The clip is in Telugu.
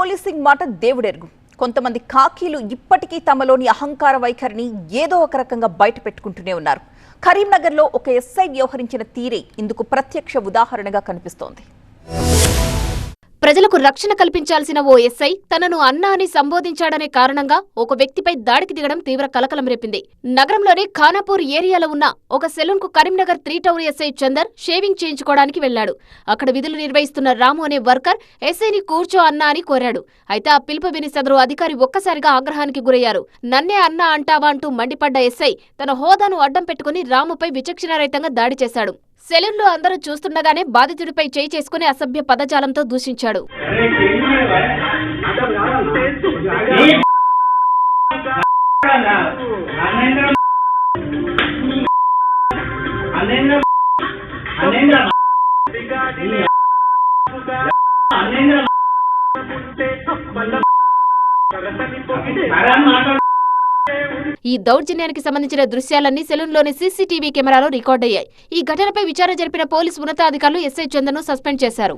పోలీసింగ్ మాట దేవుడెరుగు. కొంతమంది కాకీలు ఇప్పటికీ తమలోని అహంకార వైఖరిని ఏదో ఒక రకంగా బయట పెట్టుకుంటూనే ఉన్నారు. కరీంనగర్లో ఒక ఎస్ఐ వ్యవహరించిన తీరే ఇందుకు ప్రత్యక్ష ఉదాహరణగా కనిపిస్తోంది. ప్రజలకు రక్షణ కల్పించాల్సిన ఓ ఎస్ఐ తనను అన్నా అని సంబోధించాడనే కారణంగా ఒక వ్యక్తిపై దాడికి దిగడం తీవ్ర కలకలం రేపింది. నగరంలోని ఖానాపూర్ ఏరియాలో ఉన్న ఒక సెలూన్ కు Karimnagar 3 town SI Chandar shaving చేయించుకోవడానికి వెళ్లాడు. అక్కడ విధులు నిర్వహిస్తున్న రాము అనే వర్కర్ ఎస్ఐని కూర్చో అన్నా అని కోరాడు. అయితే ఆ పిలుపు విని సదరు అధికారి ఒక్కసారిగా ఆగ్రహానికి గురయ్యారు. నన్నే అన్నా అంటావా అంటూ మండిపడ్డ ఎస్ఐ తన హోదాను అడ్డం పెట్టుకుని రాముపై విచక్షణారహితంగా దాడి చేశాడు. సెలూన్లో అందరూ చూస్తుండగానే బాధితుడిపై చేయి చేసుకుని అసభ్య పదజాలంతో దూషించాడు. ఈ దౌర్జన్యానికి సంబంధించిన దృశ్యాలన్నీ సెలూన్లోని సీసీటీవీ కెమెరాలో రికార్డయ్యాయి. ఈ ఘటనపై విచారణ జరిపిన పోలీసు ఉన్నతాధికారులు ఎస్ఐ చందర్ను సస్పెండ్ చేశారు.